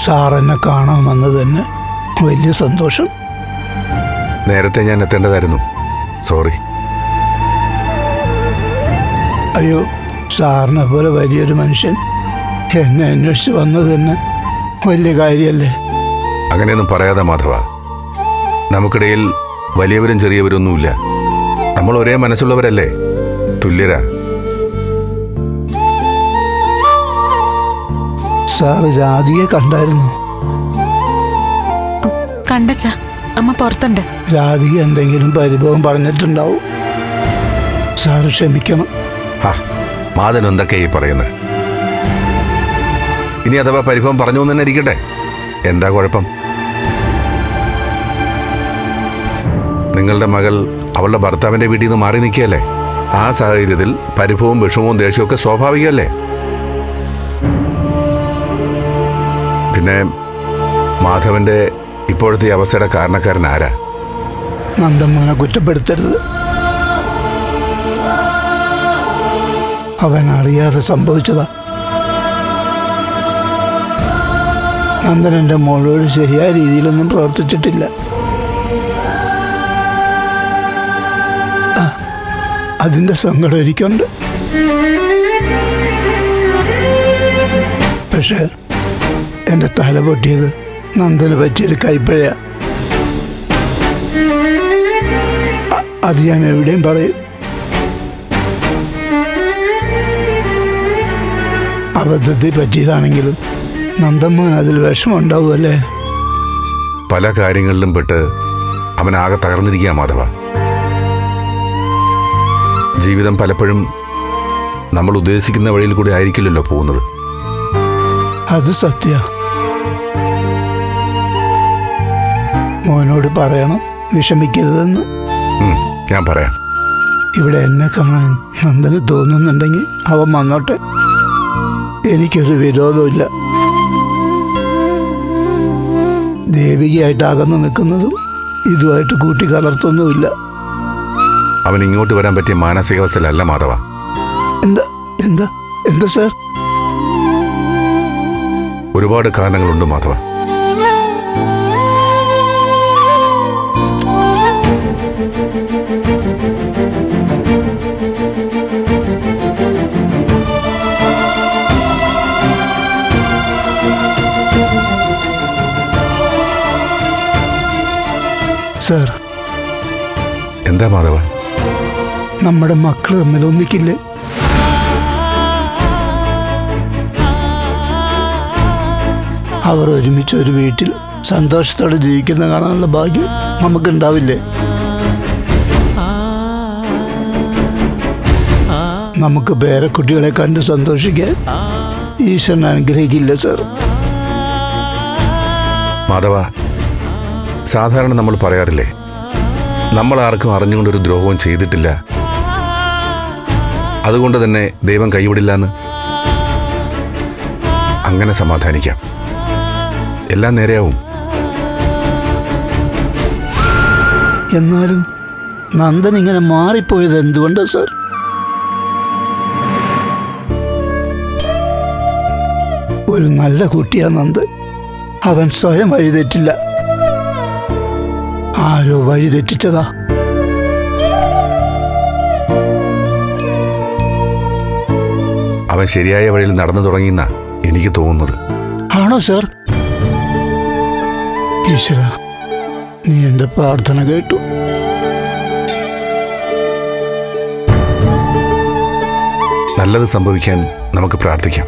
Sir എന്നെ കാണാൻ വന്നത് തന്നെ വലിയ സന്തോഷം. നേരത്തെ ഞാൻ എത്തേണ്ടതായിരുന്നു, സോറി. അയ്യോ, സാറിനെ പോലെ വലിയൊരു മനുഷ്യൻ എന്നെ അന്വേഷിച്ച് വന്നത് തന്നെ വലിയ കാര്യമല്ലേ? അങ്ങനെയൊന്നും പറയാതെ മാധവ. നമുക്കിടയിൽ വലിയവരും ചെറിയവരൊന്നുമില്ല. നമ്മൾ ഒരേ മനസ്സുള്ളവരല്ലേ, തുല്യരാ. സാർ രാധിയെ കണ്ടായിരുന്നു? കണ്ടച്ചാ, അമ്മ പുറത്തുണ്ട്. രാധിക എന്തെങ്കിലും പരിഭവം പറഞ്ഞിട്ടുണ്ടാവും. സാറ് ക്ഷമിക്കണം. മാധവൻ എന്തൊക്കെയായി പറയുന്നത്? ഇനി അഥവാ പരിഭവം പറഞ്ഞു എന്ന് തന്നെ ഇരിക്കട്ടെ, എന്താ കുഴപ്പം? നിങ്ങളുടെ മകൾ അവളുടെ ഭർത്താവിന്റെ വീട്ടിൽ നിന്ന് മാറി നിൽക്കുകയല്ലേ. ആ സാഹചര്യത്തിൽ പരിഭവവും വിഷമവും ദേഷ്യവും ഒക്കെ സ്വാഭാവികമല്ലേ. പിന്നെ മാധവന്റെ ഇപ്പോഴത്തെ അവസ്ഥയുടെ കാരണക്കാരൻ ആരാ? നന്ദമ്മനെ കുറ്റപ്പെടുത്തരുത്. അവൻ അറിയാതെ സംഭവിച്ചതാ. നന്ദൻ എൻ്റെ മോളോട് ശരിയായ രീതിയിലൊന്നും പ്രവർത്തിച്ചിട്ടില്ല. അതിൻ്റെ സങ്കടം എനിക്കുണ്ട്. പക്ഷെ എൻ്റെ തല പൊട്ടിയത് നന്ദന് പറ്റിയൊരു കൈപ്പിഴയാ. അത് ഞാൻ എവിടെയും പറയും. അബദ്ധത്തിൽ പറ്റിയതാണെങ്കിലും നന്ദമ്മൻ അതിൽ വിഷമമുണ്ടാവുമല്ലേ? പല കാര്യങ്ങളിലും പെട്ട് അവനാകെ തകർന്നിരിക്കുക മാധവ. ജീവിതം പലപ്പോഴും നമ്മൾ ഉദ്ദേശിക്കുന്ന വഴിയിൽ കൂടി ആയിരിക്കില്ലല്ലോ പോകുന്നത്. അത് സത്യ. മോനോട് പറയണം വിഷമിക്കരുതെന്ന്. ഞാൻ പറയാം. ഇവിടെ എന്നെ കാണാൻ നന്ദന് തോന്നുന്നുണ്ടെങ്കിൽ അവൻ വന്നോട്ടെ. എനിക്കൊരു വിരോധമില്ല. ദേവികയായിട്ട് അകന്നു നിൽക്കുന്നതും ഇതുമായിട്ട് കൂട്ടിക്കലർത്തൊന്നുമില്ല. അവൻ ഇങ്ങോട്ട് വരാൻ പറ്റിയ മാനസികാവസ്ഥയിലല്ല മാധവ. എന്താ എന്താ എന്താ സാർ? ഒരുപാട് കാരണങ്ങളുണ്ട് മാധവ. സാർ, എന്താ മാധവ? നമ്മുടെ മക്കള് തമ്മിൽ ഒന്നിക്കില്ലേ? അവർ ഒരുമിച്ച് ഒരു വീട്ടിൽ സന്തോഷത്തോടെ ജീവിക്കുന്ന കാണാനുള്ള ഭാഗ്യം നമുക്കുണ്ടാവില്ലേ? നമുക്ക് പേരക്കുട്ടികളെ കണ്ട് സന്തോഷിക്കാൻ ഈശ്വരൻ അനുഗ്രഹിക്കില്ല സാർ. മാധവ, സാധാരണ നമ്മൾ പറയാറില്ലേ, നമ്മൾ ആർക്കും അറിഞ്ഞുകൊണ്ടൊരു ദ്രോഹവും ചെയ്തിട്ടില്ല, അതുകൊണ്ട് തന്നെ ദൈവം കൈവിടില്ല എന്ന്. അങ്ങനെ സമാധാനിക്കാം, എല്ലാം നേരെയാവും. എന്നാലും നന്ദൻ ഇങ്ങനെ മാറിപ്പോയത് എന്തുകൊണ്ടാ സാർ? ഒരു നല്ല കുട്ടിയാ നന്ദൻ. അവൻ സ്വയം വഴിതെറ്റില്ല, ആരോ വഴിതെറ്റിച്ചതാ. അവൻ ശരിയായ വഴിയിൽ നടന്നു തുടങ്ങിയെന്ന എനിക്ക് തോന്നുന്നത്. ആണോ സാർ? ഈശ്വര, നീ എന്റെ പ്രാർത്ഥന കേട്ടു. നല്ലത് സംഭവിക്കാൻ നമുക്ക് പ്രാർത്ഥിക്കാം.